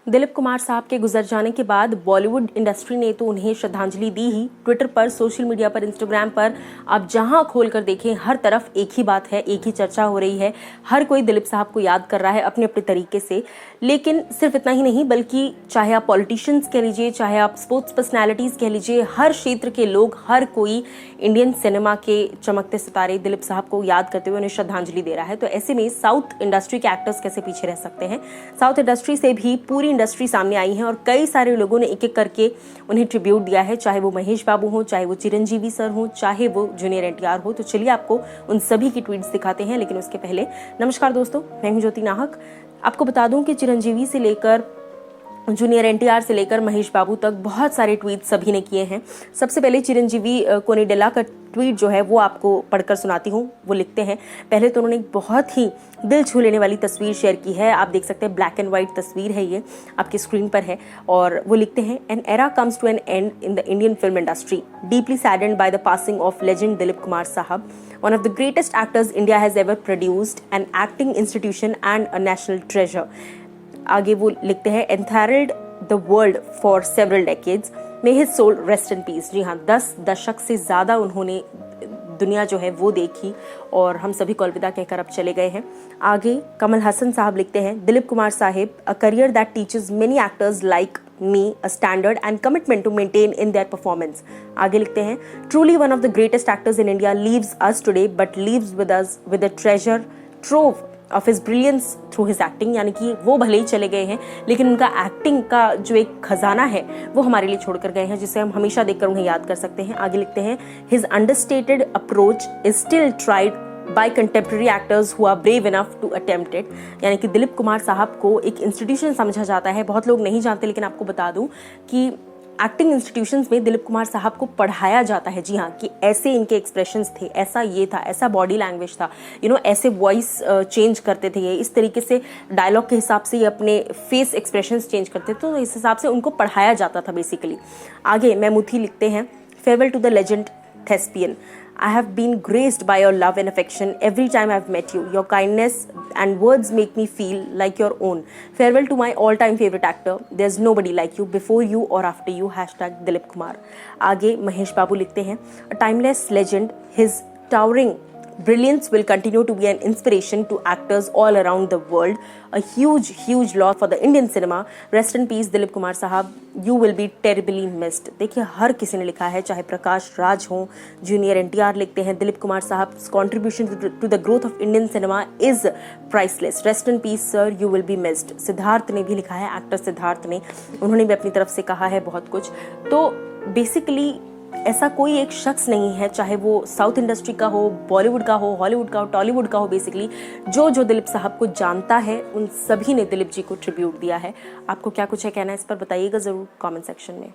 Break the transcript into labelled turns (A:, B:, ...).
A: दिलीप कुमार साहब के गुजर जाने के बाद बॉलीवुड इंडस्ट्री ने तो उन्हें श्रद्धांजलि दी ही। ट्विटर पर, सोशल मीडिया पर, इंस्टाग्राम पर आप जहां खोल कर देखें हर तरफ एक ही बात है, एक ही चर्चा हो रही है। हर कोई दिलीप साहब को याद कर रहा है अपने अपने तरीके से। लेकिन सिर्फ इतना ही नहीं, बल्कि चाहे आप पॉलिटिशियंस कह लीजिए, चाहे आप स्पोर्ट्स पर्सनैलिटीज़ कह लीजिए, हर क्षेत्र के लोग, हर कोई इंडियन सिनेमा के चमकते सितारे दिलीप साहब को याद करते हुए उन्हें श्रद्धांजलि दे रहा है। तो ऐसे में साउथ इंडस्ट्री के एक्टर्स कैसे पीछे रह सकते हैं। साउथ इंडस्ट्री से भी पूरी इंडस्ट्री सामने आई है और कई सारे लोगों ने एक एक करके उन्हें ट्रिब्यूट दिया है, चाहे वो महेश बाबू हो, चाहे वो चिरंजीवी सर हो, चाहे वो जूनियर एनटीआर हो। तो चलिए आपको उन सभी की ट्वीट्स दिखाते हैं। लेकिन उसके पहले नमस्कार दोस्तों, मैं हूं ज्योति नाहक। आपको बता दूं कि चिरंजीवी से लेकर जूनियर एनटीआर से लेकर महेश बाबू तक बहुत सारे ट्वीट सभी ने किए हैं। सबसे पहले चिरंजीवी कोनिडेला का ट्वीट जो है वो आपको पढ़कर सुनाती हूँ। वो लिखते हैं, पहले तो उन्होंने एक बहुत ही दिल छू लेने वाली तस्वीर शेयर की है। आप देख सकते हैं, ब्लैक एंड व्हाइट तस्वीर है, ये आपकी स्क्रीन पर है। और वो लिखते हैं, an era comes to an end in the Indian film industry, deeply saddened by the passing of legend Dilip Kumar sahab, one of the greatest actors India has ever produced, an acting institution and a national treasure। आगे वो लिखते हैं, enthralled the world for several decades, may his soul rest in peace। जी हाँ, 10 दशक से ज़्यादा उन्होंने दुनिया जो है वो देखी और हम सभी को अलविदा कहकर अब चले गए हैं। आगे कमल हसन साहब लिखते हैं, Dilip Kumar Sahib, a career that teaches many actors like me a standard and commitment to maintain in their performance। आगे लिखते हैं, truly one of the greatest actors in India leaves us today but leaves with us with a treasure trove of his brilliance through his acting। यानी कि वो भले ही चले गए हैं लेकिन उनका एक्टिंग का जो एक खजाना है वो हमारे लिए छोड़कर गए हैं, जिसे हम हमेशा देखकर उन्हें याद कर सकते हैं। आगे लिखते हैं, his understated approach is still tried by contemporary actors who are brave enough to attempt it। यानी कि दिलीप कुमार साहब को एक इंस्टीट्यूशन समझा जाता है, बहुत लोग नहीं जानते, लेकिन आपको बता दूं कि एक्टिंग इंस्टीट्यूशंस में दिलीप कुमार साहब को पढ़ाया जाता है। जी हाँ, कि ऐसे इनके एक्सप्रेशंस थे, ऐसा ये था, ऐसा बॉडी लैंग्वेज था, ऐसे वॉइस चेंज करते थे ये, इस तरीके से डायलॉग के हिसाब से ये अपने फेस एक्सप्रेशंस चेंज करते थे। तो इस हिसाब से उनको पढ़ाया जाता था बेसिकली। आगे मेमुथी लिखते हैं, farewell to the legend thespian, I have been graced by your love and affection every time I've met you. Your kindness and words make me feel like your own. Farewell to my all-time favorite actor. There's nobody like you, before you or after you. #Dilip Kumar। आगे महेश बाबू लिखते हैं, a timeless legend, his towering brilliance will continue to be an inspiration to actors all around the world. A huge loss for the Indian cinema. Rest in peace Dilip Kumar साहब, you will be terribly missed। देखिए हर किसी ने लिखा है, चाहे प्रकाश राज हो, junior NTR लिखते हैं, दिलीप कुमार साहब contribution to the growth of Indian cinema is priceless। Rest in peace sir, you will be missed। Siddharth ने भी लिखा है, एक्टर सिद्धार्थ ने, उन्होंने भी अपनी तरफ से कहा है बहुत कुछ। तो बेसिकली ऐसा कोई एक शख्स नहीं है, चाहे वो साउथ इंडस्ट्री का हो, बॉलीवुड का हो, हॉलीवुड का हो, टॉलीवुड का हो, बेसिकली जो दिलीप साहब को जानता है उन सभी ने दिलीप जी को ट्रिब्यूट दिया है। आपको क्या कुछ है कहना है इस पर, बताइएगा ज़रूर कमेंट सेक्शन में।